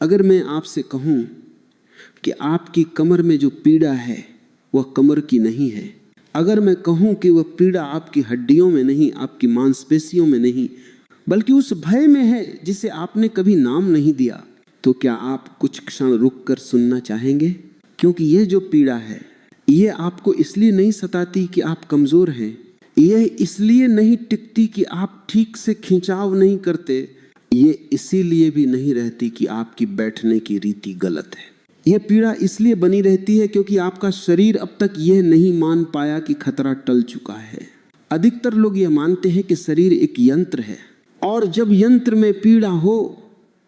अगर मैं आपसे कहूं कि आपकी कमर में जो पीड़ा है वह कमर की नहीं है, अगर मैं कहूं कि वह पीड़ा आपकी हड्डियों में नहीं, आपकी मांसपेशियों में नहीं, बल्कि उस भय में है जिसे आपने कभी नाम नहीं दिया, तो क्या आप कुछ क्षण रुककर सुनना चाहेंगे? क्योंकि यह जो पीड़ा है, यह आपको इसलिए नहीं सताती कि आप कमजोर हैं, यह इसलिए नहीं टिकती कि आप ठीक से खिंचाव नहीं करते, ये इसीलिए भी नहीं रहती कि आपकी बैठने की रीति गलत है। यह पीड़ा इसलिए बनी रहती है क्योंकि आपका शरीर अब तक यह नहीं मान पाया कि खतरा टल चुका है। अधिकतर लोग यह मानते हैं कि शरीर एक यंत्र है और जब यंत्र में पीड़ा हो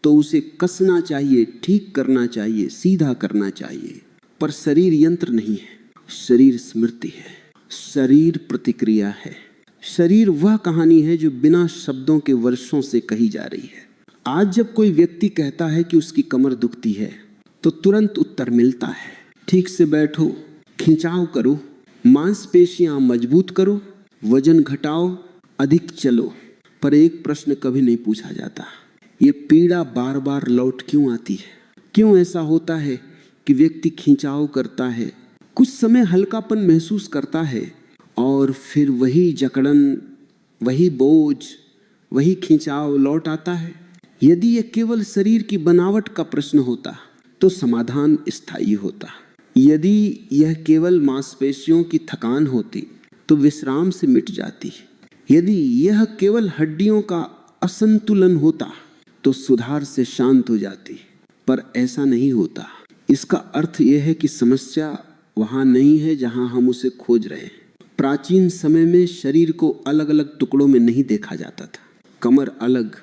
तो उसे कसना चाहिए, ठीक करना चाहिए, सीधा करना चाहिए। पर शरीर यंत्र नहीं है, शरीर स्मृति है, शरीर प्रतिक्रिया है। शरीर वह कहानी है जो बिना शब्दों के वर्षों से कही जा रही है। आज जब कोई व्यक्ति कहता है कि उसकी कमर दुखती है तो तुरंत उत्तर मिलता है, ठीक से बैठो, खिंचाव करो, मांसपेशियां मजबूत करो, वजन घटाओ, अधिक चलो। पर एक प्रश्न कभी नहीं पूछा जाता, ये पीड़ा बार बार लौट क्यों आती है? क्यों ऐसा होता है कि व्यक्ति खिंचाव करता है, कुछ समय हल्कापन महसूस करता है और फिर वही जकड़न, वही बोझ, वही खिंचाव लौट आता है? यदि यह केवल शरीर की बनावट का प्रश्न होता तो समाधान स्थायी होता। यदि यह केवल मांसपेशियों की थकान होती तो विश्राम से मिट जाती। यदि यह केवल हड्डियों का असंतुलन होता तो सुधार से शांत हो जाती। पर ऐसा नहीं होता। इसका अर्थ यह है कि समस्या वहां नहीं है जहां हम उसे खोज रहे हैं। प्राचीन समय में शरीर को अलग अलग टुकड़ों में नहीं देखा जाता था। कमर अलग,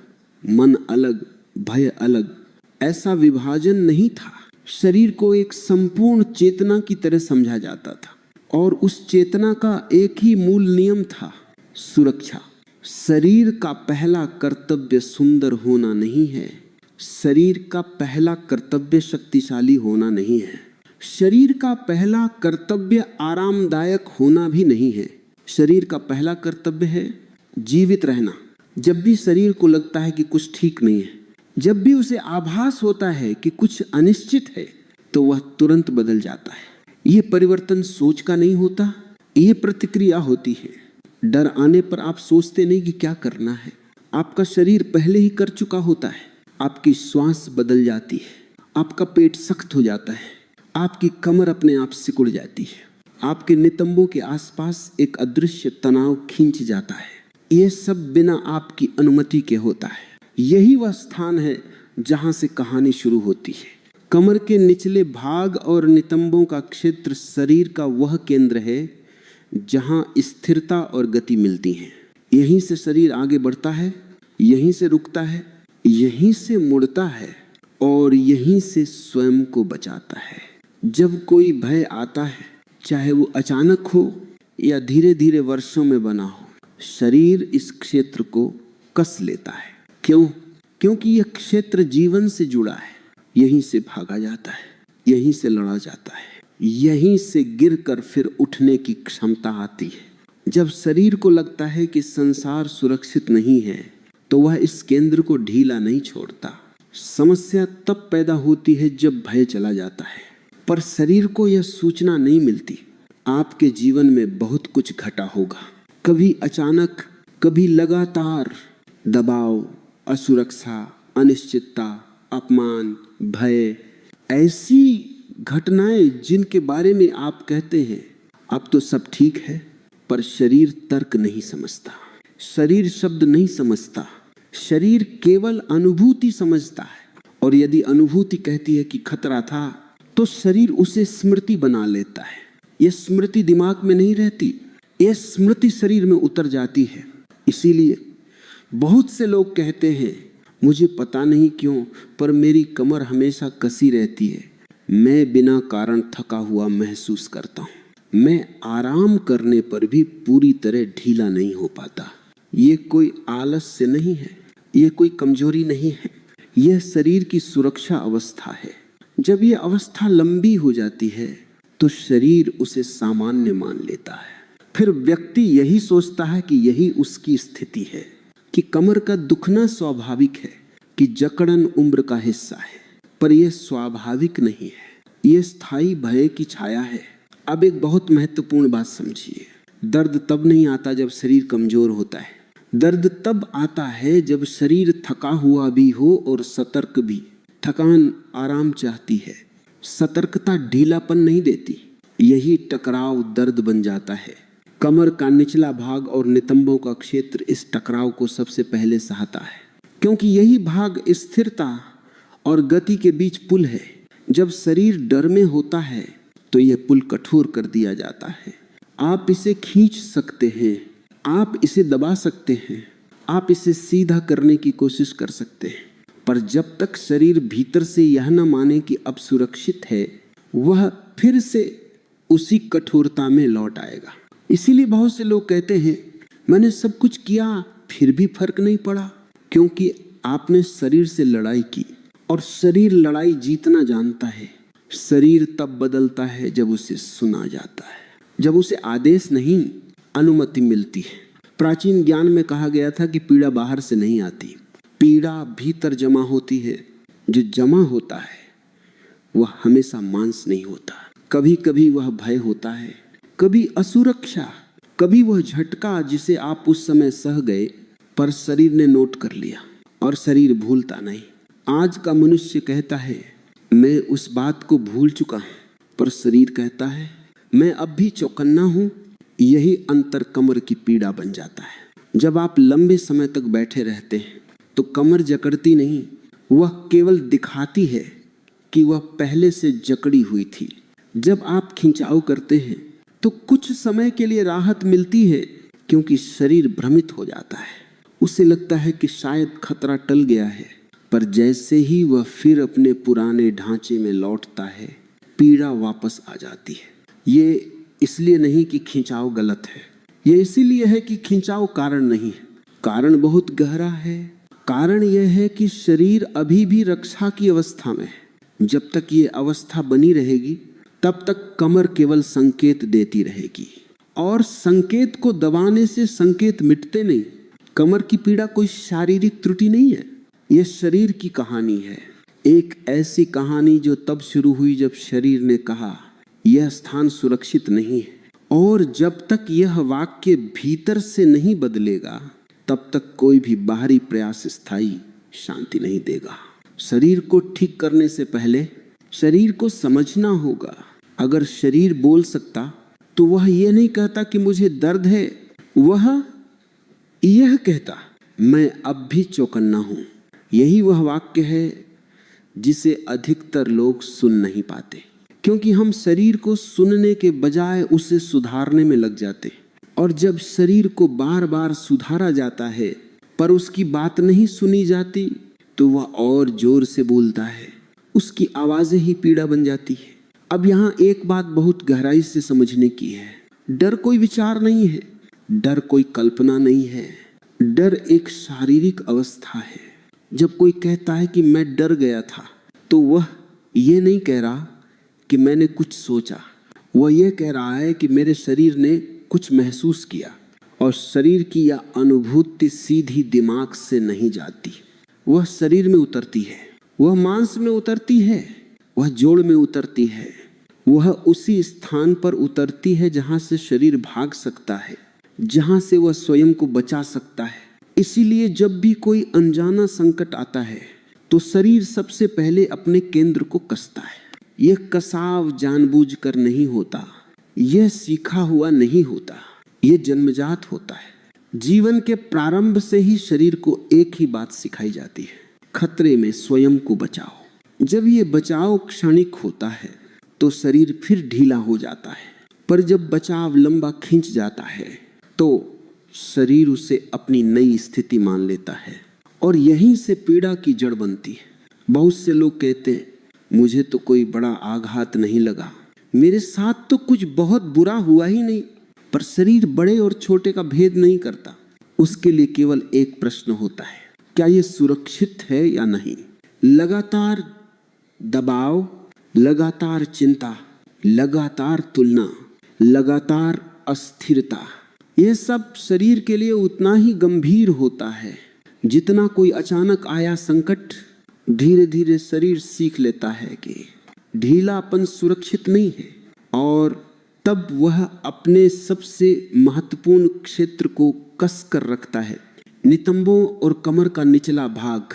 मन अलग, भय अलग, ऐसा विभाजन नहीं था। शरीर को एक संपूर्ण चेतना की तरह समझा जाता था और उस चेतना का एक ही मूल नियम था, सुरक्षा। शरीर का पहला कर्तव्य सुंदर होना नहीं है, शरीर का पहला कर्तव्य शक्तिशाली होना नहीं है, शरीर का पहला कर्तव्य आरामदायक होना भी नहीं है। शरीर का पहला कर्तव्य है जीवित रहना। जब भी शरीर को लगता है कि कुछ ठीक नहीं है, जब भी उसे आभास होता है कि कुछ अनिश्चित है, तो वह तुरंत बदल जाता है। यह परिवर्तन सोच का नहीं होता, यह प्रतिक्रिया होती है। डर आने पर आप सोचते नहीं कि क्या करना है, आपका शरीर पहले ही कर चुका होता है। आपकी श्वास बदल जाती है, आपका पेट सख्त हो जाता है, आपकी कमर अपने आप सिकुड़ जाती है, आपके नितंबों के आसपास एक अदृश्य तनाव खींच जाता है। यह सब बिना आपकी अनुमति के होता है। यही वह स्थान है जहां से कहानी शुरू होती है। कमर के निचले भाग और नितंबों का क्षेत्र शरीर का वह केंद्र है जहां स्थिरता और गति मिलती हैं। यहीं से शरीर आगे बढ़ता है, यहीं से रुकता है, यहीं से मुड़ता है और यहीं से स्वयं को बचाता है। जब कोई भय आता है, चाहे वो अचानक हो या धीरे धीरे वर्षों में बना हो, शरीर इस क्षेत्र को कस लेता है। क्यों? क्योंकि यह क्षेत्र जीवन से जुड़ा है। यहीं से भागा जाता है, यहीं से लड़ा जाता है, यहीं से गिरकर फिर उठने की क्षमता आती है। जब शरीर को लगता है कि संसार सुरक्षित नहीं है तो वह इस केंद्र को ढीला नहीं छोड़ता। समस्या तब पैदा होती है जब भय चला जाता है, पर शरीर को यह सूचना नहीं मिलती। आपके जीवन में बहुत कुछ घटा होगा, कभी अचानक, कभी लगातार। दबाव, असुरक्षा, अनिश्चितता, अपमान, भय, ऐसी घटनाएं जिनके बारे में आप कहते हैं अब तो सब ठीक है, पर शरीर तर्क नहीं समझता, शरीर शब्द नहीं समझता, शरीर केवल अनुभूति समझता है। और यदि अनुभूति कहती है कि खतरा था तो शरीर उसे स्मृति बना लेता है। यह स्मृति दिमाग में नहीं रहती, यह स्मृति शरीर में उतर जाती है। इसीलिए बहुत से लोग कहते हैं, मुझे पता नहीं क्यों पर मेरी कमर हमेशा कसी रहती है, मैं बिना कारण थका हुआ महसूस करता हूँ, मैं आराम करने पर भी पूरी तरह ढीला नहीं हो पाता। ये कोई आलस्य नहीं है, ये कोई कमजोरी नहीं है, यह शरीर की सुरक्षा अवस्था है। जब यह अवस्था लंबी हो जाती है तो शरीर उसे सामान्य मान लेता है। फिर व्यक्ति यही सोचता है कि यही उसकी स्थिति है, कि कमर का दुखना स्वाभाविक है, कि जकड़न उम्र का हिस्सा है, पर यह स्वाभाविक नहीं है, यह स्थायी भय की छाया है। अब एक बहुत महत्वपूर्ण बात समझिए, दर्द तब नहीं आता जब शरीर कमजोर होता है, दर्द तब आता है जब शरीर थका हुआ भी हो और सतर्क भी। थकान आराम चाहती है, सतर्कता ढीलापन नहीं देती। यही टकराव दर्द बन जाता है। कमर का निचला भाग और नितंबों का क्षेत्र इस टकराव को सबसे पहले सहता है, क्योंकि यही भाग स्थिरता और गति के बीच पुल है। जब शरीर डर में होता है तो यह पुल कठोर कर दिया जाता है। आप इसे खींच सकते हैं, आप इसे दबा सकते हैं, आप इसे सीधा करने की कोशिश कर सकते हैं, पर जब तक शरीर भीतर से यह न माने कि अब सुरक्षित है, वह फिर से उसी कठोरता में लौट आएगा। इसीलिए बहुत से लोग कहते हैं मैंने सब कुछ किया फिर भी फर्क नहीं पड़ा, क्योंकि आपने शरीर से लड़ाई की और शरीर लड़ाई जीतना जानता है। शरीर तब बदलता है जब उसे सुना जाता है, जब उसे आदेश नहीं अनुमति मिलती है। प्राचीन ज्ञान में कहा गया था कि पीड़ा बाहर से नहीं आती, पीड़ा भीतर जमा होती है। जो जमा होता है वह हमेशा मांस नहीं होता, कभी कभी वह भय होता है, कभी असुरक्षा, कभी वह झटका जिसे आप उस समय सह गए पर शरीर ने नोट कर लिया, और शरीर भूलता नहीं। आज का मनुष्य कहता है मैं उस बात को भूल चुका हूं, पर शरीर कहता है मैं अब भी चौकन्ना हूं। यही अंतर कमर की पीड़ा बन जाता है। जब आप लंबे समय तक बैठे रहते हैं तो कमर जकड़ती नहीं, वह केवल दिखाती है कि वह पहले से जकड़ी हुई थी। जब आप खिंचाव करते हैं तो कुछ समय के लिए राहत मिलती है, क्योंकि शरीर भ्रमित हो जाता है, उसे लगता है कि शायद खतरा टल गया है, पर जैसे ही वह फिर अपने पुराने ढांचे में लौटता है, पीड़ा वापस आ जाती है। ये इसलिए नहीं कि खिंचाव गलत है, ये इसीलिए है कि खिंचाव कारण नहीं है। कारण बहुत गहरा है। कारण यह है कि शरीर अभी भी रक्षा की अवस्था में है। जब तक ये अवस्था बनी रहेगी तब तक कमर केवल संकेत देती रहेगी, और संकेत को दबाने से संकेत मिटते नहीं। कमर की पीड़ा कोई शारीरिक त्रुटि नहीं है, यह शरीर की कहानी है। एक ऐसी कहानी जो तब शुरू हुई जब शरीर ने कहा यह स्थान सुरक्षित नहीं है, और जब तक यह वाक्य भीतर से नहीं बदलेगा तब तक कोई भी बाहरी प्रयास स्थायी शांति नहीं देगा। शरीर को ठीक करने से पहले शरीर को समझना होगा। अगर शरीर बोल सकता तो वह यह नहीं कहता कि मुझे दर्द है, वह यह कहता मैं अब भी चौकन्ना हूं। यही वह वाक्य है जिसे अधिकतर लोग सुन नहीं पाते, क्योंकि हम शरीर को सुनने के बजाय उसे सुधारने में लग जाते। और जब शरीर को बार बार सुधारा जाता है पर उसकी बात नहीं सुनी जाती तो वह और जोर से बोलता है, उसकी आवाजें ही पीड़ा बन जाती है। अब यहाँ एक बात बहुत गहराई से समझने की है। डर कोई विचार नहीं है, डर कोई कल्पना नहीं है, डर एक शारीरिक अवस्था है। जब कोई कहता है कि मैं डर गया था तो वह ये नहीं कह रहा कि मैंने कुछ सोचा, वह यह कह रहा है कि मेरे शरीर ने कुछ महसूस किया। और शरीर की यह अनुभूति सीधी दिमाग से नहीं जाती, वह शरीर में उतरती है, वह मांस में उतरती है, वह जोड़ में उतरती है, वह उसी स्थान पर उतरती है जहां से शरीर भाग सकता है, जहां से वह स्वयं को बचा सकता है। इसीलिए जब भी कोई अनजाना संकट आता है तो शरीर सबसे पहले अपने केंद्र को कसता है। यह कसाव जानबूझकर नहीं होता, यह सीखा हुआ नहीं होता, यह जन्मजात होता है। जीवन के प्रारंभ से ही शरीर को एक ही बात सिखाई जाती है, खतरे में स्वयं को बचाओ। जब यह बचाव क्षणिक होता है तो शरीर फिर ढीला हो जाता है, पर जब बचाव लंबा खिंच जाता है तो शरीर उसे अपनी नई स्थिति मान लेता है, और यहीं से पीड़ा की जड़ बनती है। बहुत से लोग कहते हैं मुझे तो कोई बड़ा आघात नहीं लगा, मेरे साथ तो कुछ बहुत बुरा हुआ ही नहीं, पर शरीर बड़े और छोटे का भेद नहीं करता। उसके लिए केवल एक प्रश्न होता है, क्या यह सुरक्षित है या नहीं। लगातार दबाव, लगातार चिंता, लगातार तुलना, लगातार अस्थिरता, यह सब शरीर के लिए उतना ही गंभीर होता है जितना कोई अचानक आया संकट। धीरे धीरे शरीर सीख लेता है कि ढीलापन सुरक्षित नहीं है, और तब वह अपने सबसे महत्वपूर्ण क्षेत्र को कस कर रखता है। नितंबों और कमर का निचला भाग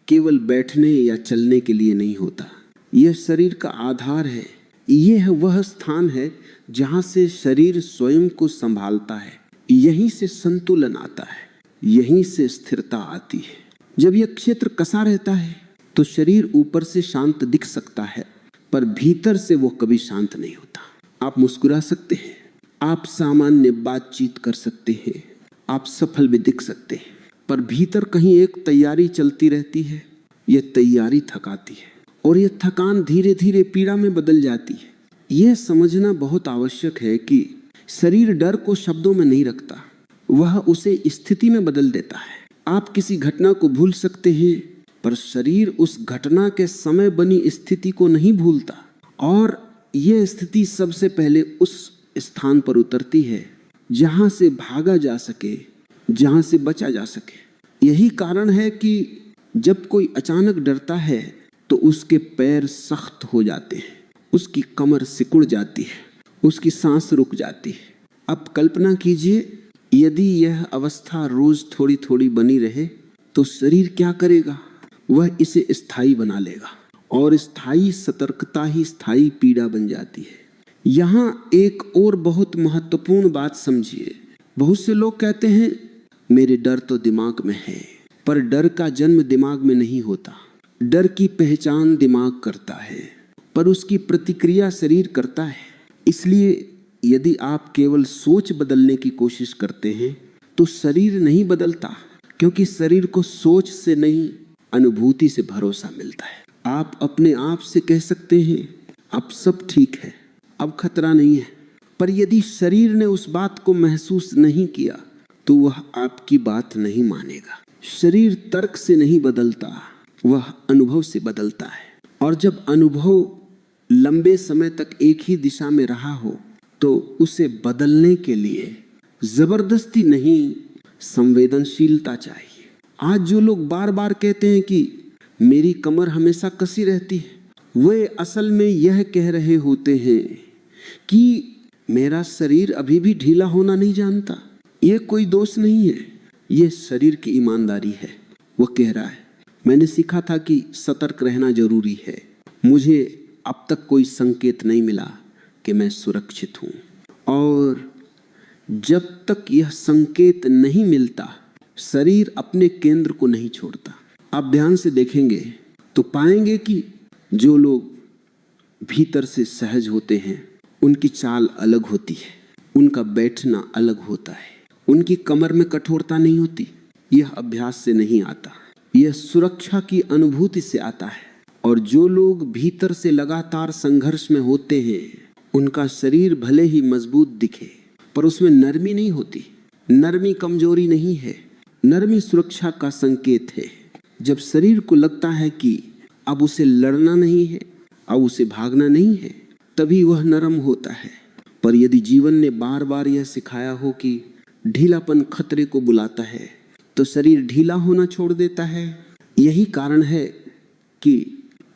केवल बैठने या चलने के लिए नहीं होता। यह शरीर का आधार है। यह वह स्थान है जहां से शरीर स्वयं को संभालता है। यहीं से संतुलन आता है, यहीं से स्थिरता आती है। जब यह क्षेत्र कसा रहता है तो शरीर ऊपर से शांत दिख सकता है, पर भीतर से वो कभी शांत नहीं होता। आप मुस्कुरा सकते हैं, आप सामान्य बातचीत कर सकते हैं, आप सफल भी दिख सकते हैं, पर भीतर कहीं एक तैयारी चलती रहती है। यह तैयारी थकाती है, और यह थकान धीरे धीरे पीड़ा में बदल जाती है। यह समझना बहुत आवश्यक है कि शरीर डर को शब्दों में नहीं रखता, वह उसे स्थिति में बदल देता है। आप किसी घटना को भूल सकते हैं, पर शरीर उस घटना के समय बनी स्थिति को नहीं भूलता, और यह स्थिति सबसे पहले उस स्थान पर उतरती है जहां से भागा जा सके, जहां से बचा जा सके। यही कारण है कि जब कोई अचानक डरता है तो उसके पैर सख्त हो जाते हैं, उसकी कमर सिकुड़ जाती है, उसकी सांस रुक जाती है। अब कल्पना कीजिए, यदि यह अवस्था रोज थोड़ी थोड़ी बनी रहे तो शरीर क्या करेगा? वह इसे स्थायी बना लेगा, और स्थायी सतर्कता ही स्थायी पीड़ा बन जाती है। यहाँ एक और बहुत महत्वपूर्ण बात समझिए। बहुत से लोग कहते हैं मेरे डर तो दिमाग में है, पर डर का जन्म दिमाग में नहीं होता। डर की पहचान दिमाग करता है, पर उसकी प्रतिक्रिया शरीर करता है। इसलिए यदि आप केवल सोच बदलने की कोशिश करते हैं तो शरीर नहीं बदलता, क्योंकि शरीर को सोच से नहीं, अनुभूति से भरोसा मिलता है। आप अपने आप से कह सकते हैं अब सब ठीक है, अब खतरा नहीं है, पर यदि शरीर ने उस बात को महसूस नहीं किया तो वह आपकी बात नहीं मानेगा। शरीर तर्क से नहीं बदलता, वह अनुभव से बदलता है। और जब अनुभव लंबे समय तक एक ही दिशा में रहा हो तो उसे बदलने के लिए जबरदस्ती नहीं, संवेदनशीलता चाहिए। आज जो लोग बार बार कहते हैं कि मेरी कमर हमेशा कसी रहती है, वे असल में यह कह रहे होते हैं कि मेरा शरीर अभी भी ढीला होना नहीं जानता। यह कोई दोष नहीं है, यह शरीर की ईमानदारी है। वह कह रहा है मैंने सीखा था कि सतर्क रहना जरूरी है, मुझे अब तक कोई संकेत नहीं मिला कि मैं सुरक्षित हूं, और जब तक यह संकेत नहीं मिलता शरीर अपने केंद्र को नहीं छोड़ता। आप ध्यान से देखेंगे तो पाएंगे कि जो लोग भीतर से सहज होते हैं उनकी चाल अलग होती है, उनका बैठना अलग होता है, उनकी कमर में कठोरता नहीं होती। यह अभ्यास से नहीं आता, यह सुरक्षा की अनुभूति से आता है। और जो लोग भीतर से लगातार संघर्ष में होते हैं उनका शरीर भले ही मजबूत दिखे पर उसमें नरमी नहीं होती। नरमी कमजोरी नहीं है, नरमी सुरक्षा का संकेत है। जब शरीर को लगता है कि अब उसे लड़ना नहीं है, अब उसे भागना नहीं है, तभी वह नरम होता है। पर यदि जीवन ने बार बार यह सिखाया हो कि ढीलापन खतरे को बुलाता है तो शरीर ढीला होना छोड़ देता है। यही कारण है कि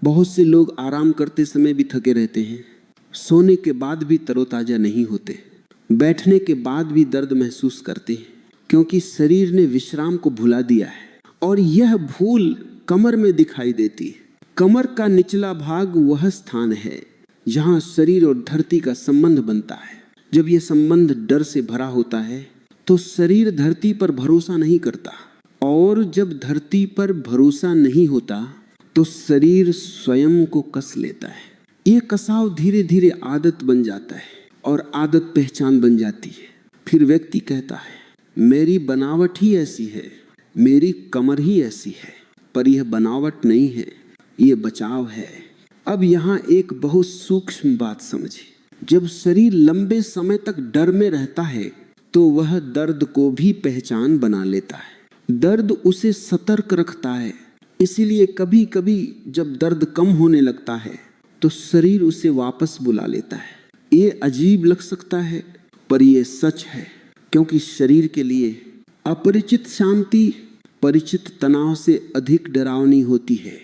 बहुत से लोग आराम करते समय भी थके रहते हैं, सोने के बाद भी तरोताजा नहीं होते, बैठने के बाद भी दर्द महसूस करते हैं, क्योंकि शरीर ने विश्राम को भुला दिया है। और यह भूल कमर में दिखाई देती है। कमर का निचला भाग वह स्थान है जहां शरीर और धरती का संबंध बनता है। जब यह संबंध डर से भरा होता है तो शरीर धरती पर भरोसा नहीं करता, और जब धरती पर भरोसा नहीं होता तो शरीर स्वयं को कस लेता है। यह कसाव धीरे धीरे आदत बन जाता है और आदत पहचान बन जाती है। फिर व्यक्ति कहता है मेरी बनावट ही ऐसी है, मेरी कमर ही ऐसी है, पर यह बनावट नहीं है, यह बचाव है। अब यहाँ एक बहुत सूक्ष्म बात समझिए। जब शरीर लंबे समय तक डर में रहता है तो वह दर्द को भी पहचान बना लेता है। दर्द उसे सतर्क रखता है। इसीलिए कभी कभी जब दर्द कम होने लगता है तो शरीर उसे वापस बुला लेता है। ये अजीब लग सकता है पर यह सच है, क्योंकि शरीर के लिए अपरिचित शांति परिचित तनाव से अधिक डरावनी होती है।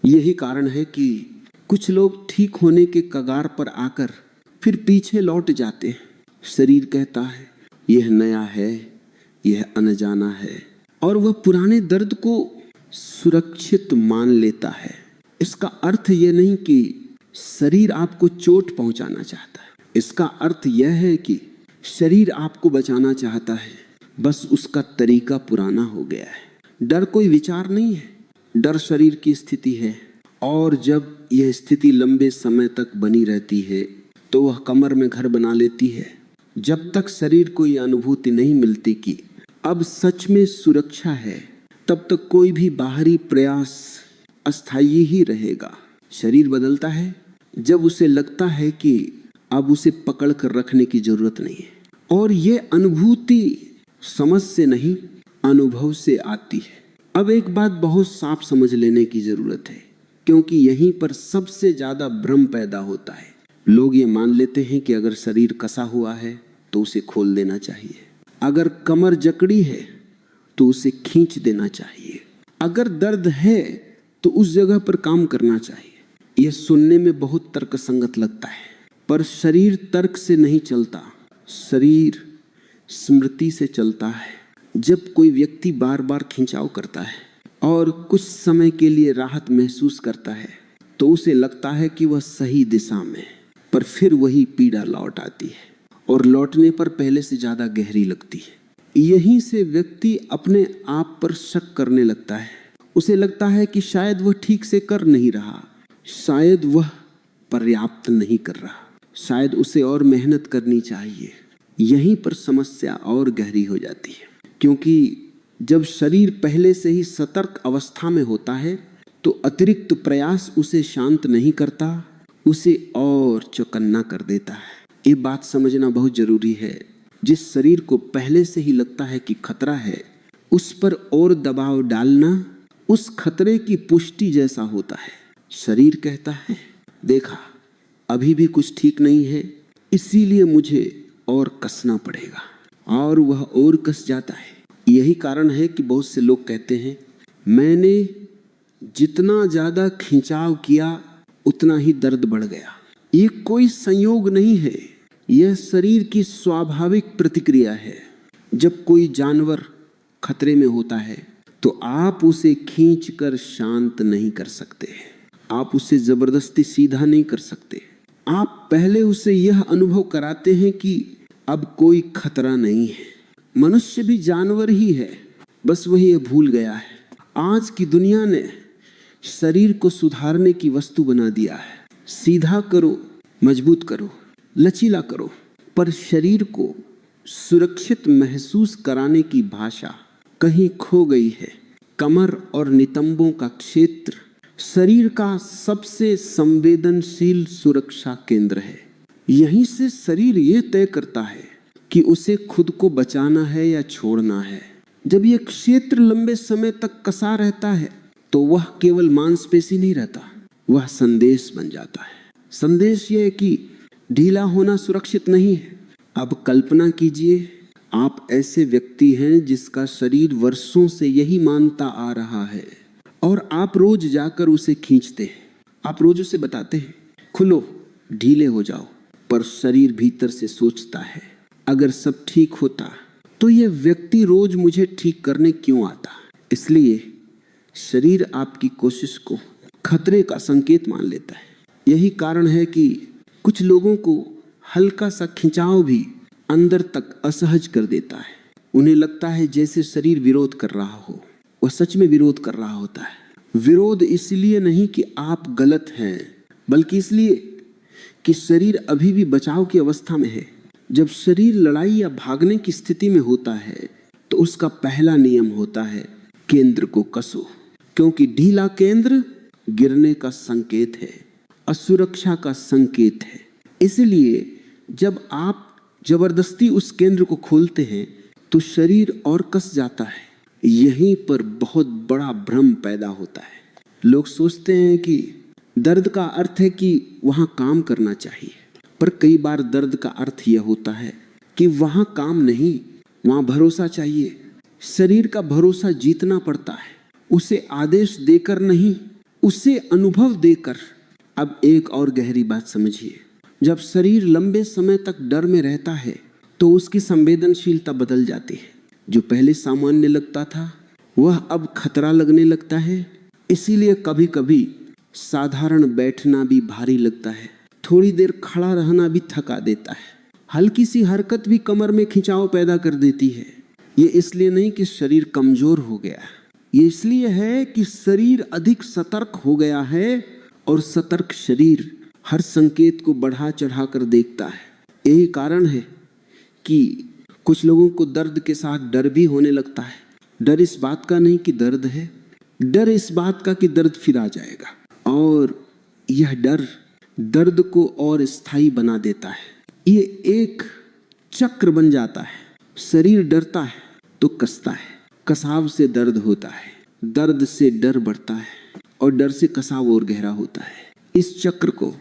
यही कारण है कि कुछ लोग ठीक होने के कगार पर आकर फिर पीछे लौट जाते हैं। शरीर कहता है यह नया है, यह अनजाना है, और वह पुराने दर्द को सुरक्षित मान लेता है। इसका अर्थ यह नहीं कि शरीर आपको चोट पहुंचाना चाहता है, इसका अर्थ यह है कि शरीर आपको बचाना चाहता है, बस उसका तरीका पुराना हो गया है। डर कोई विचार नहीं है, डर शरीर की स्थिति है, और जब यह स्थिति लंबे समय तक बनी रहती है तो वह कमर में घर बना लेती है। जब तक शरीर को यह अनुभूति नहीं मिलती कि अब सच में सुरक्षा है, तब तक कोई भी बाहरी प्रयास अस्थायी ही रहेगा। शरीर बदलता है जब उसे लगता है कि अब उसे पकड़ कर रखने की जरूरत नहीं है, और ये अनुभूति समझ से नहीं अनुभव से आती है। अब एक बात बहुत साफ समझ लेने की जरूरत है, क्योंकि यहीं पर सबसे ज्यादा भ्रम पैदा होता है। लोग ये मान लेते हैं कि अगर शरीर कसा हुआ है तो उसे खोल देना चाहिए, अगर कमर जकड़ी है तो उसे खींच देना चाहिए, अगर दर्द है तो उस जगह पर काम करना चाहिए। यह सुनने में बहुत तर्कसंगत लगता है, पर शरीर तर्क से नहीं चलता, शरीर स्मृति से चलता है। जब कोई व्यक्ति बार बार खिंचाव करता है और कुछ समय के लिए राहत महसूस करता है तो उसे लगता है कि वह सही दिशा में, पर फिर वही पीड़ा लौट आती है, और लौटने पर पहले से ज्यादा गहरी लगती है। यहीं से व्यक्ति अपने आप पर शक करने लगता है। उसे लगता है कि शायद वह ठीक से कर नहीं रहा, शायद वह पर्याप्त नहीं कर रहा, शायद उसे और मेहनत करनी चाहिए। यहीं पर समस्या और गहरी हो जाती है, क्योंकि जब शरीर पहले से ही सतर्क अवस्था में होता है तो अतिरिक्त प्रयास उसे शांत नहीं करता, उसे और चौकन्ना कर देता है। ये बात समझना बहुत जरूरी है। जिस शरीर को पहले से ही लगता है कि खतरा है, उस पर और दबाव डालना उस खतरे की पुष्टि जैसा होता है। शरीर कहता है देखा अभी भी कुछ ठीक नहीं है, इसीलिए मुझे और कसना पड़ेगा, और वह और कस जाता है। यही कारण है कि बहुत से लोग कहते हैं मैंने जितना ज्यादा खिंचाव किया उतना ही दर्द बढ़ गया। ये कोई संयोग नहीं है, यह शरीर की स्वाभाविक प्रतिक्रिया है। जब कोई जानवर खतरे में होता है तो आप उसे खींचकर शांत नहीं कर सकते, आप उसे जबरदस्ती सीधा नहीं कर सकते। आप पहले उसे यह अनुभव कराते हैं कि अब कोई खतरा नहीं है। मनुष्य भी जानवर ही है, बस वही यह भूल गया है। आज की दुनिया ने शरीर को सुधारने की वस्तु बना दिया है। सीधा करो, मजबूत करो, लचीला करो, पर शरीर को सुरक्षित महसूस कराने की भाषा कहीं खो गई है। कमर और नितंबों का क्षेत्र शरीर का सबसे संवेदनशील सुरक्षा केंद्र है। यहीं से शरीर ये तय करता है कि उसे खुद को बचाना है या छोड़ना है। जब यह क्षेत्र लंबे समय तक कसा रहता है तो वह केवल मांसपेशी नहीं रहता, वह संदेश बन जाता है। संदेश यह है कि ढीला होना सुरक्षित नहीं है। अब कल्पना कीजिए आप ऐसे व्यक्ति हैं जिसका शरीर वर्षों से यही मानता आ रहा है, और आप रोज जाकर उसे खींचते हैं, आप रोज उसे बताते हैं खुलो, ढीले हो जाओ, पर शरीर भीतर से सोचता है अगर सब ठीक होता तो यह व्यक्ति रोज मुझे ठीक करने क्यों आता। इसलिए शरीर आपकी कोशिश को खतरे का संकेत मान लेता है। यही कारण है कि कुछ लोगों को हल्का सा खिंचाव भी अंदर तक असहज कर देता है। उन्हें लगता है जैसे शरीर विरोध कर रहा हो, वह सच में विरोध कर रहा होता है। विरोध इसलिए नहीं कि आप गलत हैं, बल्कि इसलिए कि शरीर अभी भी बचाव की अवस्था में है। जब शरीर लड़ाई या भागने की स्थिति में होता है तो उसका पहला नियम होता है केंद्र को कसो, क्योंकि ढीला केंद्र गिरने का संकेत है, असुरक्षा का संकेत है। इसलिए जब आप जबरदस्ती उस केंद्र को खोलते हैं तो शरीर और कस जाता है। यहीं पर बहुत बड़ा भ्रम पैदा होता है। लोग सोचते हैं कि दर्द का अर्थ है कि वहां काम करना चाहिए, पर कई बार दर्द का अर्थ यह होता है कि वहां काम नहीं, वहां भरोसा चाहिए। शरीर का भरोसा जीतना पड़ता है, उसे आदेश देकर नहीं उसे अनुभव देकर अब एक और गहरी बात समझिए। जब शरीर लंबे समय तक डर में रहता है तो उसकी संवेदनशीलता बदल जाती है। जो पहले सामान्य लगता था वह अब खतरा लगने लगता है। इसीलिए कभी कभी साधारण बैठना भी भारी लगता है, थोड़ी देर खड़ा रहना भी थका देता है, हल्की सी हरकत भी कमर में खिंचाव पैदा कर देती है। ये इसलिए नहीं कि शरीर कमजोर हो गया, ये इसलिए है कि शरीर अधिक सतर्क हो गया है और सतर्क शरीर हर संकेत को बढ़ा चढ़ा कर देखता है। यही कारण है कि कुछ लोगों को दर्द के साथ डर भी होने लगता है। डर इस बात का नहीं कि दर्द है, डर इस बात का कि दर्द फिर आ जाएगा, और यह डर दर्द को और स्थायी बना देता है। ये एक चक्र बन जाता है। शरीर डरता है तो कसता है, कसाव से दर्द होता है, दर्द से डर बढ़ता है और डर से कसाव और गहरा होता है। इस चक्र को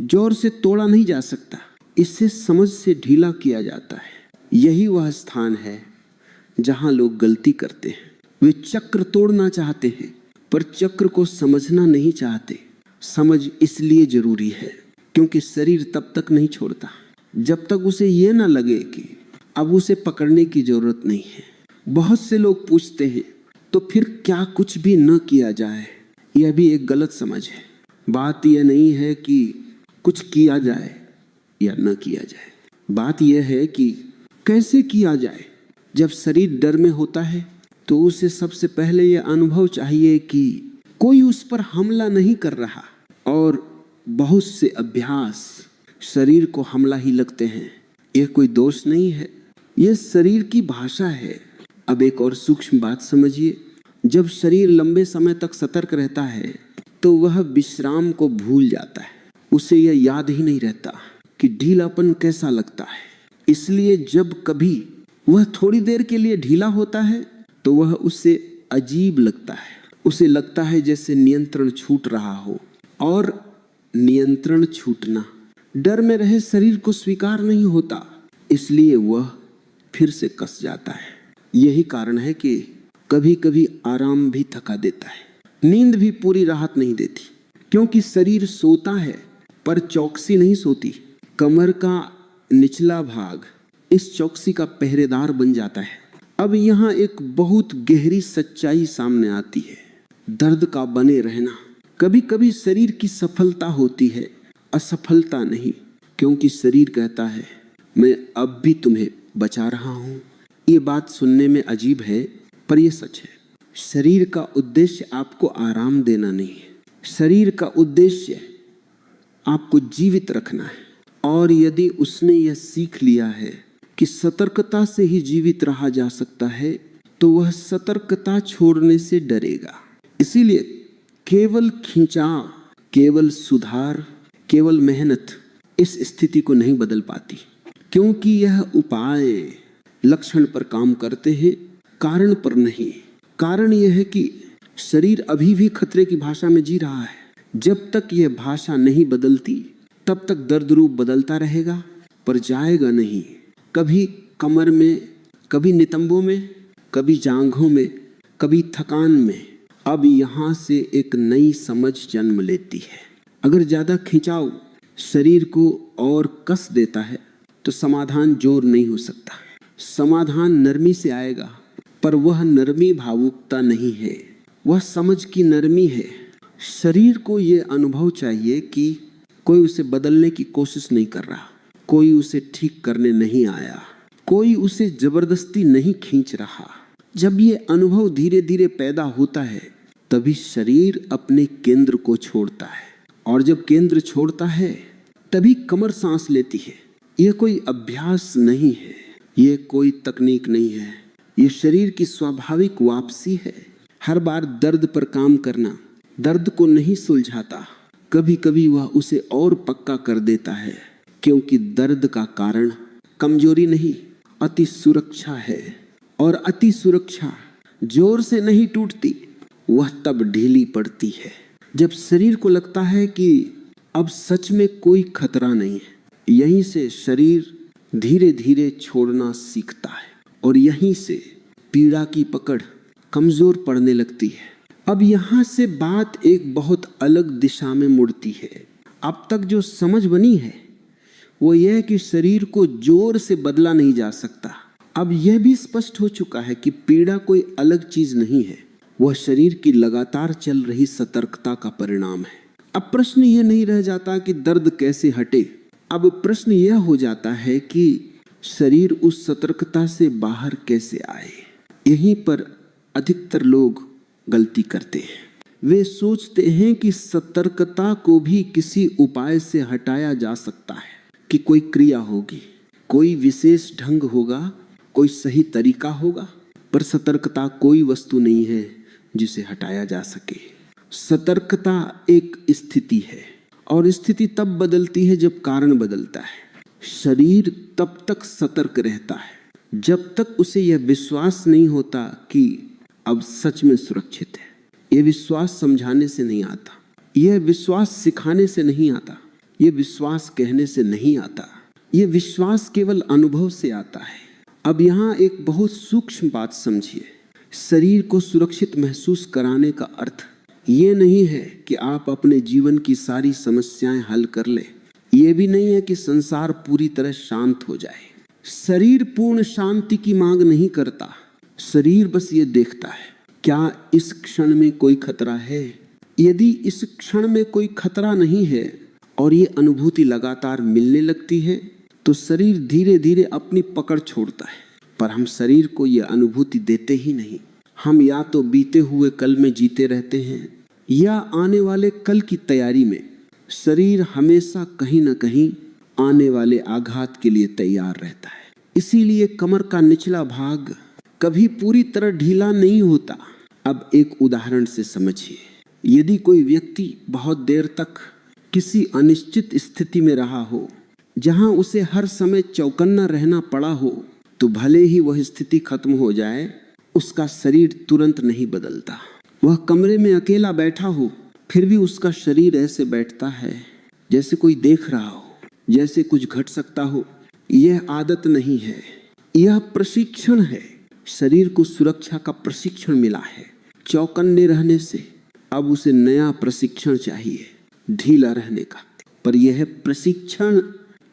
जोर से तोड़ा नहीं जा सकता, इससे समझ से ढीला किया जाता है। यही वह स्थान है जहां लोग गलती करते हैं। वे चक्र तोड़ना चाहते हैं पर चक्र को समझना नहीं चाहते। समझ इसलिए जरूरी है क्योंकि शरीर तब तक नहीं छोड़ता जब तक उसे ये ना लगे कि अब उसे पकड़ने की जरूरत नहीं है। बहुत से लोग पूछते हैं तो फिर क्या कुछ भी न किया जाए? यह भी एक गलत समझ है। बात यह नहीं है कि कुछ किया जाए या न किया जाए, बात यह है कि कैसे किया जाए। जब शरीर डर में होता है तो उसे सबसे पहले यह अनुभव चाहिए कि कोई उस पर हमला नहीं कर रहा, और बहुत से अभ्यास शरीर को हमला ही लगते हैं। यह कोई दोष नहीं है, यह शरीर की भाषा है। अब एक और सूक्ष्म बात समझिए। जब शरीर लंबे समय तक सतर्क रहता है तो वह विश्राम को भूल जाता है। उसे यह याद ही नहीं रहता कि ढीलापन कैसा लगता है। इसलिए जब कभी वह थोड़ी देर के लिए ढीला होता है तो वह उसे अजीब लगता है। उसे लगता है जैसे नियंत्रण छूट रहा हो, और नियंत्रण छूटना डर में रहे शरीर को स्वीकार नहीं होता, इसलिए वह फिर से कस जाता है। यही कारण है कि कभी कभी आराम भी थका देता है, नींद भी पूरी राहत नहीं देती, क्योंकि शरीर सोता है पर चौकसी नहीं सोती। कमर का निचला भाग इस चौकसी का पहरेदार बन जाता है। अब यहाँ एक बहुत गहरी सच्चाई सामने आती है। दर्द का बने रहना कभी कभी शरीर की सफलता होती है, असफलता नहीं, क्योंकि शरीर कहता है मैं अब भी तुम्हें बचा रहा हूँ। ये बात सुनने में अजीब है पर यह सच है। शरीर का उद्देश्य आपको आराम देना नहीं है, शरीर का उद्देश्य आपको जीवित रखना है। और यदि उसने यह सीख लिया है कि सतर्कता से ही जीवित रहा जा सकता है तो वह सतर्कता छोड़ने से डरेगा। इसीलिए केवल खिंचाव, केवल सुधार, केवल मेहनत इस स्थिति को नहीं बदल पाती, क्योंकि यह उपाय लक्षण पर काम करते हैं, कारण पर नहीं। कारण यह है कि शरीर अभी भी खतरे की भाषा में जी रहा है। जब तक यह भाषा नहीं बदलती तब तक दर्द रूप बदलता रहेगा पर जाएगा नहीं। कभी कमर में, कभी नितंबों में, कभी जांघों में, कभी थकान में। अब यहाँ से एक नई समझ जन्म लेती है। अगर ज्यादा खिंचाव शरीर को और कस देता है तो समाधान जोर नहीं हो सकता। समाधान नरमी से आएगा, पर वह नरमी भावुकता नहीं है, वह समझ की नरमी है। शरीर को यह अनुभव चाहिए कि कोई उसे बदलने की कोशिश नहीं कर रहा, कोई उसे ठीक करने नहीं आया, कोई उसे जबरदस्ती नहीं खींच रहा। जब ये अनुभव धीरे धीरे पैदा होता है तभी शरीर अपने केंद्र को छोड़ता है, और जब केंद्र छोड़ता है तभी कमर सांस लेती है। यह कोई अभ्यास नहीं है, यह कोई तकनीक नहीं है, यह शरीर की स्वाभाविक वापसी है। हर बार दर्द पर काम करना दर्द को नहीं सुलझाता, कभी कभी वह उसे और पक्का कर देता है, क्योंकि दर्द का कारण कमजोरी नहीं, अति सुरक्षा है। और अति सुरक्षा जोर से नहीं टूटती, वह तब ढीली पड़ती है जब शरीर को लगता है कि अब सच में कोई खतरा नहीं है। यहीं से शरीर धीरे धीरे छोड़ना सीखता है और यहीं से पीड़ा की पकड़ कमजोर पड़ने लगती है। अब यहां से बात एक बहुत अलग दिशा में मुड़ती है। अब तक जो समझ बनी है वो यह है कि शरीर को जोर से बदला नहीं जा सकता। अब यह भी स्पष्ट हो चुका है कि पीड़ा कोई अलग चीज नहीं है, वह शरीर की लगातार चल रही सतर्कता का परिणाम है। अब प्रश्न यह नहीं रह जाता कि दर्द कैसे हटे, अब प्रश्न यह हो जाता है कि शरीर उस सतर्कता से बाहर कैसे आए। यहीं पर अधिकतर लोग गलती करते हैं। वे सोचते हैं कि सतर्कता को भी किसी उपाय से हटाया जा सकता है, कि कोई क्रिया होगी, कोई विशेष ढंग होगा, कोई सही तरीका होगा। पर सतर्कता कोई वस्तु नहीं है जिसे हटाया जा सके। सतर्कता एक स्थिति है और स्थिति तब बदलती है जब कारण बदलता है। शरीर तब तक सतर्क रहता है जब तक उसे यह विश्वास नहीं होता कि अब सच में सुरक्षित है। यह विश्वास समझाने से नहीं आता, यह विश्वास सिखाने से नहीं आता, यह विश्वास कहने से नहीं आता, यह विश्वास केवल अनुभव से आता है। अब यहाँ एक बहुत सूक्ष्म बात समझिए। शरीर को सुरक्षित महसूस कराने का अर्थ ये नहीं है कि आप अपने जीवन की सारी समस्याएं हल कर ले, ये भी नहीं है कि संसार पूरी तरह शांत हो जाए। शरीर पूर्ण शांति की मांग नहीं करता। शरीर बस ये देखता है क्या इस क्षण में कोई खतरा है। यदि इस क्षण में कोई खतरा नहीं है और ये अनुभूति लगातार मिलने लगती है तो शरीर धीरे धीरे अपनी पकड़ छोड़ता है। पर हम शरीर को यह अनुभूति देते ही नहीं। हम या तो बीते हुए कल में जीते रहते हैं या आने वाले कल की तैयारी में। शरीर हमेशा कहीं ना कहीं आने वाले आघात के लिए तैयार रहता है। इसीलिए कमर का निचला भाग कभी पूरी तरह ढीला नहीं होता। अब एक उदाहरण से समझिए। यदि कोई व्यक्ति बहुत देर तक किसी अनिश्चित स्थिति में रहा हो जहां उसे हर समय चौकन्ना रहना पड़ा हो, तो भले ही वह स्थिति खत्म हो जाए, उसका शरीर तुरंत नहीं बदलता। वह कमरे में अकेला बैठा हो फिर भी उसका शरीर ऐसे बैठता है जैसे कोई देख रहा हो, जैसे कुछ घट सकता हो। यह आदत नहीं है, यह प्रशिक्षण है। शरीर को सुरक्षा का प्रशिक्षण मिला है चौकन्ने रहने से। अब उसे नया प्रशिक्षण चाहिए ढीला रहने का। पर यह प्रशिक्षण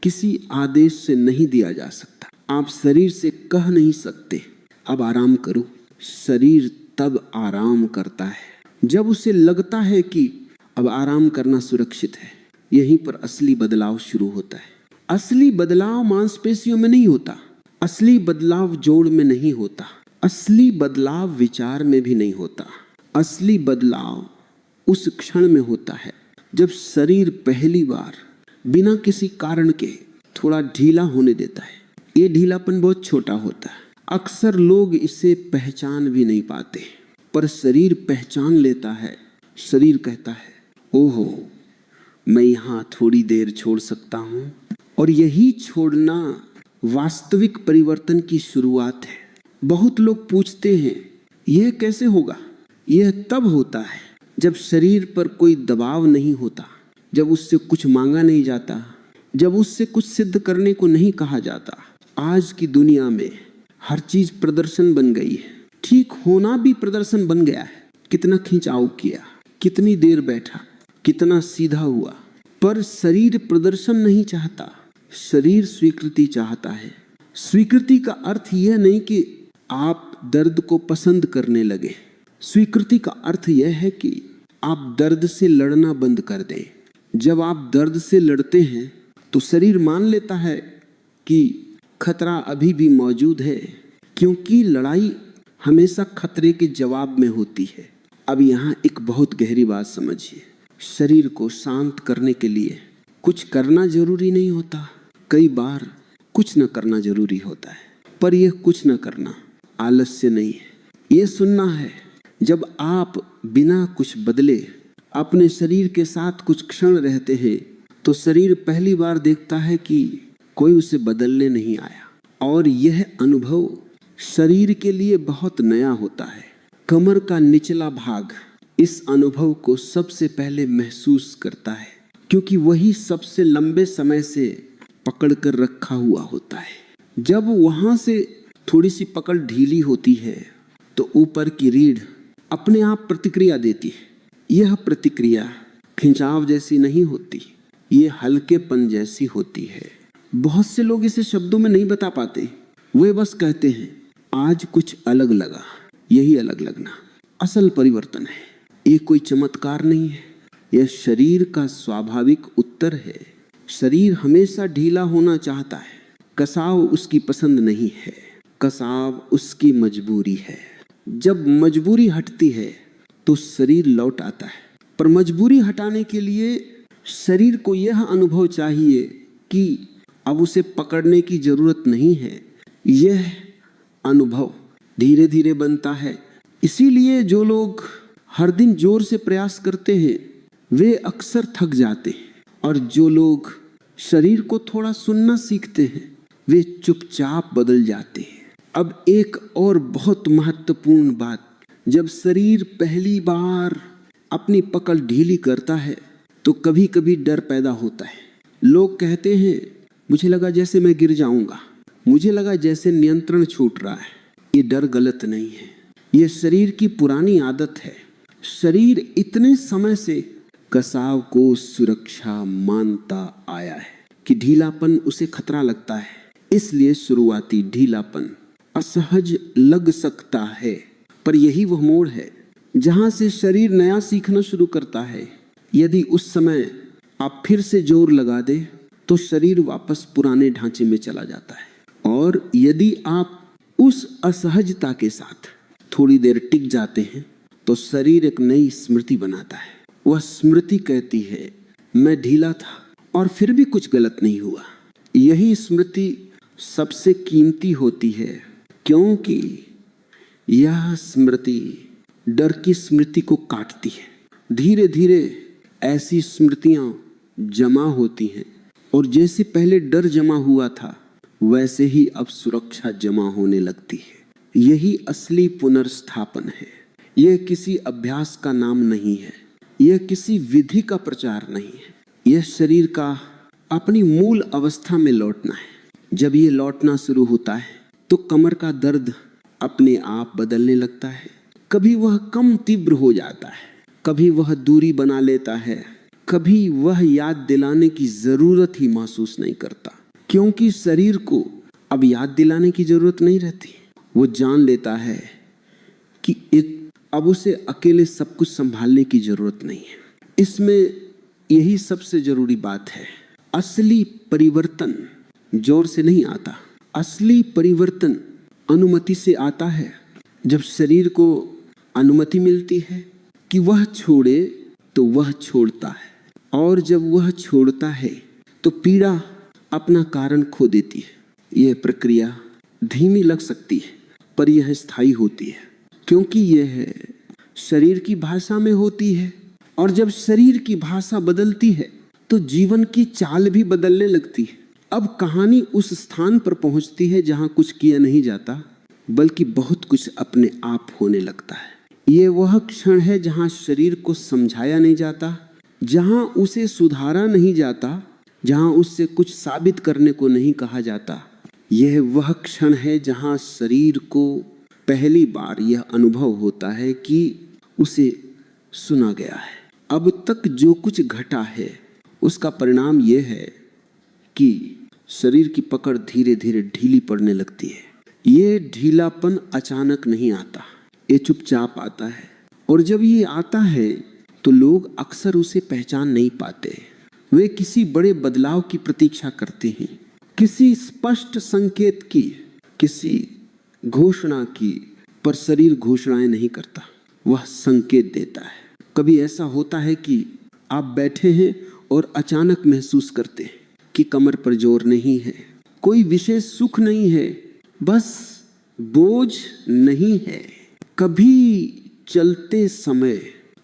किसी आदेश से नहीं दिया जा सकता। आप शरीर से कह नहीं सकते अब आराम करो। शरीर तब आराम करता है जब उसे लगता है कि अब आराम करना सुरक्षित है। यहीं पर असली बदलाव शुरू होता है। असली बदलाव मांसपेशियों में नहीं होता, असली बदलाव जोड़ में नहीं होता, असली बदलाव विचार में भी नहीं होता। असली बदलाव उस क्षण में होता है जब शरीर पहली बार बिना किसी कारण के थोड़ा ढीला होने देता है। ये ढीलापन बहुत छोटा होता है, अक्सर लोग इसे पहचान भी नहीं पाते, पर शरीर पहचान लेता है। शरीर कहता है ओहो, मैं यहाँ थोड़ी देर छोड़ सकता हूँ। और यही छोड़ना वास्तविक परिवर्तन की शुरुआत है। बहुत लोग पूछते हैं यह कैसे होगा। यह तब होता है जब शरीर पर कोई दबाव नहीं होता, जब उससे कुछ मांगा नहीं जाता, जब उससे कुछ सिद्ध करने को नहीं कहा जाता। आज की दुनिया में हर चीज प्रदर्शन बन गई है। ठीक होना भी प्रदर्शन बन गया है। कितना खिंचाव किया, कितनी देर बैठा, कितना सीधा हुआ। पर शरीर प्रदर्शन नहीं चाहता, शरीर स्वीकृति चाहता है। स्वीकृति का अर्थ यह नहीं कि आप दर्द को पसंद करने लगे। स्वीकृति का अर्थ यह है कि आप दर्द से लड़ना बंद कर दें। जब आप दर्द से लड़ते हैं तो शरीर मान लेता है कि खतरा अभी भी मौजूद है, क्योंकि लड़ाई हमेशा खतरे के जवाब में होती है। अब यहाँ एक बहुत गहरी बात समझिए। शरीर को शांत करने के लिए कुछ करना जरूरी नहीं होता, कई बार कुछ न करना जरूरी होता है। पर यह कुछ न करना आलस्य नहीं है, ये सुनना है। जब आप बिना कुछ बदले अपने शरीर के साथ कुछ क्षण रहते हैं तो शरीर पहली बार देखता है कि कोई उसे बदलने नहीं आया। और यह अनुभव शरीर के लिए बहुत नया होता है। कमर का निचला भाग इस अनुभव को सबसे पहले महसूस करता है, क्योंकि वही सबसे लंबे समय से पकड़ कर रखा हुआ होता है। जब वहां से थोड़ी सी पकड़ ढीली होती है तो ऊपर की रीढ़ अपने आप प्रतिक्रिया देती है। यह प्रतिक्रिया खिंचाव जैसी नहीं होती, ये हल्केपन जैसी होती है। बहुत से लोग इसे शब्दों में नहीं बता पाते, वे बस कहते हैं आज कुछ अलग लगा। यही अलग लगना असल परिवर्तन है। ये कोई चमत्कार नहीं है, यह शरीर का स्वाभाविक उत्तर है। शरीर हमेशा ढीला होना चाहता है, कसाव उसकी पसंद नहीं है, कसाव उसकी मजबूरी है। जब मजबूरी हटती है तो शरीर लौट आता है, पर मजबूरी हटाने के लिए शरीर को यह अनुभव चाहिए कि अब उसे पकड़ने की जरूरत नहीं है। यह अनुभव धीरे धीरे बनता है। इसीलिए जो लोग हर दिन जोर से प्रयास करते हैं वे अक्सर थक जाते हैं, और जो लोग शरीर को थोड़ा सुनना सीखते हैं वे चुपचाप बदल जाते हैं। अब एक और बहुत महत्वपूर्ण बात, जब शरीर पहली बार अपनी पकड़ ढीली करता है तो कभी कभी डर पैदा होता है। लोग कहते हैं मुझे लगा जैसे मैं गिर जाऊंगा, मुझे लगा जैसे नियंत्रण छूट रहा है। ये डर गलत नहीं है, ये शरीर की पुरानी आदत है। शरीर इतने समय से कसाव को सुरक्षा मानता आया है कि ढीलापन उसे खतरा लगता है, इसलिए शुरुआती ढीलापन असहज लग सकता है। पर यही वह मोड़ है जहां से शरीर नया सीखना शुरू करता है। यदि उस समय आप फिर से जोर लगा दे तो शरीर वापस पुराने ढांचे में चला जाता है, और यदि आप उस असहजता के साथ थोड़ी देर टिक जाते हैं तो शरीर एक नई स्मृति बनाता है। वह स्मृति कहती है मैं ढीला था और फिर भी कुछ गलत नहीं हुआ। यही स्मृति सबसे कीमती होती है, क्योंकि यह स्मृति डर की स्मृति को काटती है। धीरे धीरे ऐसी स्मृतियां जमा होती हैं, और जैसे पहले डर जमा हुआ था वैसे ही अब सुरक्षा जमा होने लगती है। यही असली पुनर्स्थापन है। यह किसी अभ्यास का नाम नहीं है, यह किसी विधि का प्रचार नहीं है, यह शरीर का अपनी मूल अवस्था में लौटना है। जब ये लौटना शुरू होता है तो कमर का दर्द अपने आप बदलने लगता है। कभी वह कम तीव्र हो जाता है, कभी वह दूरी बना लेता है, कभी वह याद दिलाने की जरूरत ही महसूस नहीं करता, क्योंकि शरीर को अब याद दिलाने की जरूरत नहीं रहती। वो जान लेता है कि अब उसे अकेले सब कुछ संभालने की जरूरत नहीं है। इसमें यही सबसे जरूरी बात है। असली परिवर्तन जोर से नहीं आता, असली परिवर्तन अनुमति से आता है। जब शरीर को अनुमति मिलती है कि वह छोड़े तो वह छोड़ता है, और जब वह छोड़ता है तो पीड़ा अपना कारण खो देती है। यह प्रक्रिया धीमी लग सकती है पर यह स्थायी होती है, क्योंकि यह शरीर की भाषा में होती है, और जब शरीर की भाषा बदलती है तो जीवन की चाल भी बदलने लगती है। अब कहानी उस स्थान पर पहुंचती है जहां कुछ किया नहीं जाता, बल्कि बहुत कुछ अपने आप होने लगता है। ये वह क्षण है जहां शरीर को समझाया नहीं जाता, जहां उसे सुधारा नहीं जाता, जहां उससे कुछ साबित करने को नहीं कहा जाता। यह वह क्षण है जहां शरीर को पहली बार यह अनुभव होता है कि उसे सुना गया है। अब तक जो कुछ घटा है उसका परिणाम यह है कि शरीर की पकड़ धीरे धीरे ढीली पड़ने लगती है। ये ढीलापन अचानक नहीं आता, ये चुपचाप आता है, और जब ये आता है तो लोग अक्सर उसे पहचान नहीं पाते। वे किसी बड़े बदलाव की प्रतीक्षा करते हैं, किसी स्पष्ट संकेत की, किसी घोषणा की, पर शरीर घोषणाएं नहीं करता, वह संकेत देता है। कभी ऐसा होता है कि आप बैठे हैं और अचानक महसूस करते हैं कि कमर पर जोर नहीं है, कोई विशेष सुख नहीं है, बस बोझ नहीं है। कभी चलते समय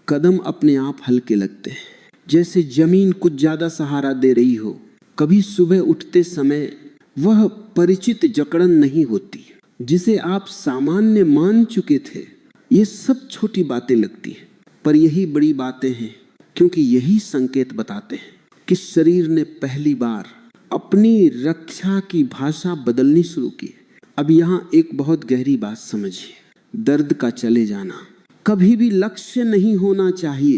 कदम अपने आप हल्के लगते हैं, जैसे जमीन कुछ ज्यादा सहारा दे रही हो। कभी सुबह उठते समय वह परिचित जकड़न नहीं होती जिसे आप सामान्य मान चुके थे। ये सब छोटी बातें लगती हैं, पर यही बड़ी बातें हैं, क्योंकि यही संकेत बताते हैं कि शरीर ने पहली बार अपनी रक्षा की भाषा बदलनी शुरू की। अब यहाँ एक बहुत गहरी बात समझिए। दर्द का चले जाना कभी भी लक्ष्य नहीं होना चाहिए,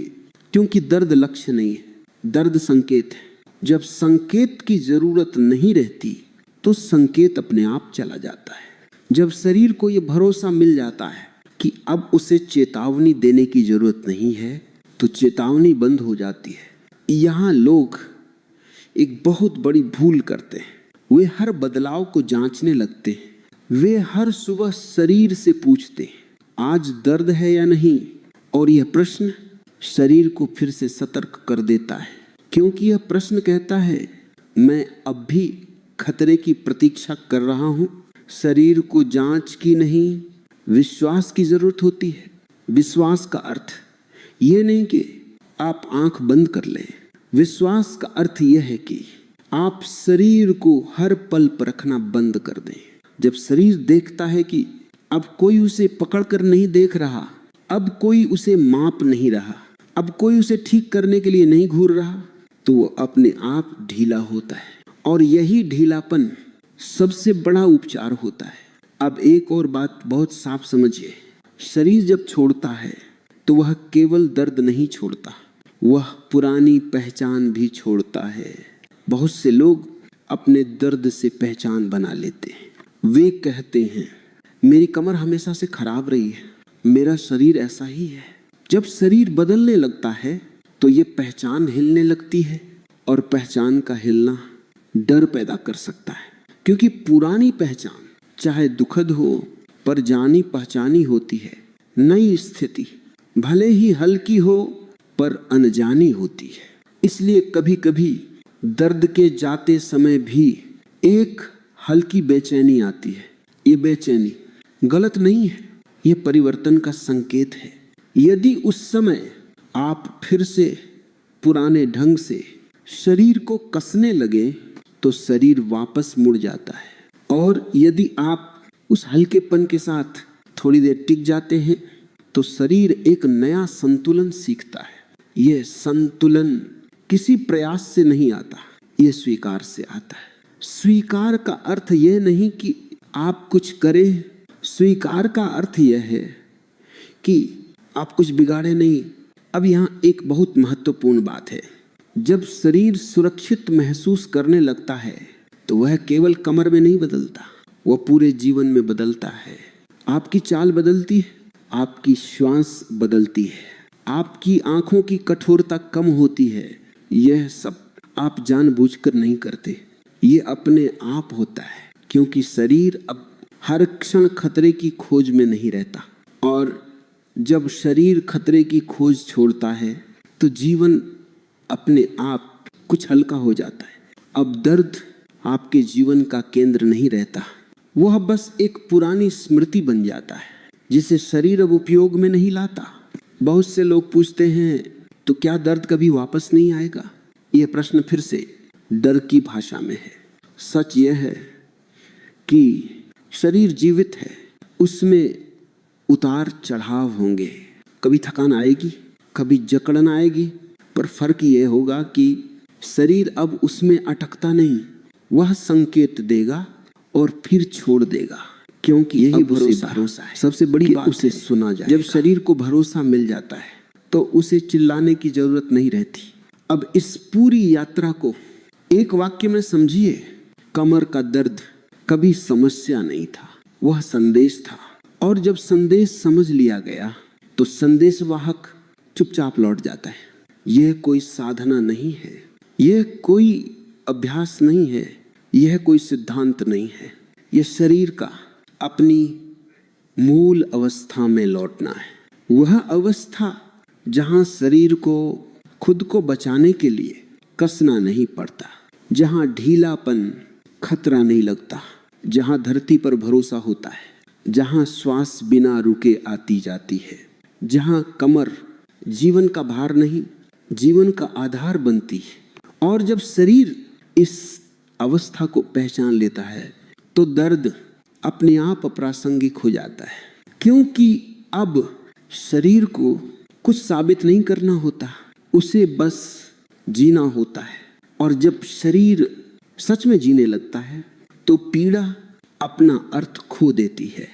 क्योंकि दर्द लक्ष्य नहीं है, दर्द संकेत है। जब संकेत की जरूरत नहीं रहती तो संकेत अपने आप चला जाता है। जब शरीर को यह भरोसा मिल जाता है कि अब उसे चेतावनी देने की जरूरत नहीं है, तो चेतावनी बंद हो जाती है। यहाँ लोग एक बहुत बड़ी भूल करते हैं। वे हर बदलाव को जांचने लगते हैं। वे हर सुबह शरीर से पूछते हैं, आज दर्द है या नहीं, और यह प्रश्न शरीर को फिर से सतर्क कर देता है, क्योंकि यह प्रश्न कहता है मैं अब भी खतरे की प्रतीक्षा कर रहा हूं। शरीर को जांच की नहीं, विश्वास की जरूरत होती है। विश्वास का अर्थ यह नहीं कि आप आंख बंद कर लें। विश्वास का अर्थ यह है कि आप शरीर को हर पल परखना बंद कर दें। जब शरीर देखता है कि अब कोई उसे पकड़कर नहीं देख रहा, अब कोई उसे माप नहीं रहा, अब कोई उसे ठीक करने के लिए नहीं घूर रहा, तो वो अपने आप ढीला होता है। और यही ढीलापन सबसे बड़ा उपचार होता है। अब एक और बात बहुत साफ समझिए, शरीर जब छोड़ता है तो वह केवल दर्द नहीं छोड़ता, वह पुरानी पहचान भी छोड़ता है। बहुत से लोग अपने दर्द से पहचान बना लेते हैं। वे कहते हैं मेरी कमर हमेशा से खराब रही है, मेरा शरीर ऐसा ही है। जब शरीर बदलने लगता है तो ये पहचान हिलने लगती है, और पहचान का हिलना डर पैदा कर सकता है, क्योंकि पुरानी पहचान चाहे दुखद हो पर जानी पहचानी होती है। नई स्थिति भले ही हल्की हो पर अनजानी होती है। इसलिए कभी कभी दर्द के जाते समय भी एक हल्की बेचैनी आती है। ये बेचैनी गलत नहीं है, ये परिवर्तन का संकेत है। यदि उस समय आप फिर से पुराने ढंग से शरीर को कसने लगे तो शरीर वापस मुड़ जाता है, और यदि आप उस हल्केपन के साथ थोड़ी देर टिक जाते हैं तो शरीर एक नया संतुलन सीखता है। यह संतुलन किसी प्रयास से नहीं आता, यह स्वीकार से आता है। स्वीकार का अर्थ यह नहीं कि आप कुछ करें, स्वीकार का अर्थ यह है कि आप कुछ बिगाड़े नहीं। अब यहाँ एक बहुत महत्वपूर्ण बात है, जब शरीर सुरक्षित महसूस करने लगता है तो वह केवल कमर में नहीं बदलता, वह पूरे जीवन में बदलता है। आपकी चाल बदलती है, आपकी श्वास बदलती है, आपकी आंखों की कठोरता कम होती है। यह सब आप जानबूझकर नहीं करते, ये अपने आप होता है, क्योंकि शरीर अब हर क्षण खतरे की खोज में नहीं रहता। और जब शरीर खतरे की खोज छोड़ता है तो जीवन अपने आप कुछ हल्का हो जाता है। अब दर्द आपके जीवन का केंद्र नहीं रहता, वह बस एक पुरानी स्मृति बन जाता है जिसे शरीर अब उपयोग में नहीं लाता। बहुत से लोग पूछते हैं तो क्या दर्द कभी वापस नहीं आएगा? यह प्रश्न फिर से डर की भाषा में है। सच यह है कि शरीर जीवित है, उसमें उतार चढ़ाव होंगे, कभी थकान आएगी, कभी जकड़न आएगी, पर फर्क यह होगा कि शरीर अब उसमें अटकता नहीं, वह संकेत देगा और फिर छोड़ देगा, क्योंकि यही भरोसा है। सबसे बड़ी बात उसे सुना जाए। जब शरीर को भरोसा मिल जाता है तो उसे चिल्लाने की जरूरत नहीं रहती। अब इस पूरी यात्रा को एक वाक्य में समझिए, कमर का दर्द कभी समस्या नहीं था, वह संदेश था। और जब संदेश समझ लिया गया तो संदेशवाहक चुपचाप लौट जाता है। यह कोई साधना नहीं है, यह कोई अभ्यास नहीं है, यह कोई सिद्धांत नहीं है। यह शरीर का अपनी मूल अवस्था में लौटना है। वह अवस्था जहां शरीर को खुद को बचाने के लिए कसना नहीं पड़ता, जहां ढीलापन खतरा नहीं लगता, जहां धरती पर भरोसा होता है, जहां श्वास बिना रुके आती जाती है, जहां कमर जीवन का भार नहीं जीवन का आधार बनती है। और जब शरीर इस अवस्था को पहचान लेता है तो दर्द अपने आप अप्रासंगिक हो जाता है, क्योंकि अब शरीर को कुछ साबित नहीं करना होता, उसे बस जीना होता है। और जब शरीर सच में जीने लगता है तो पीड़ा अपना अर्थ खो देती है।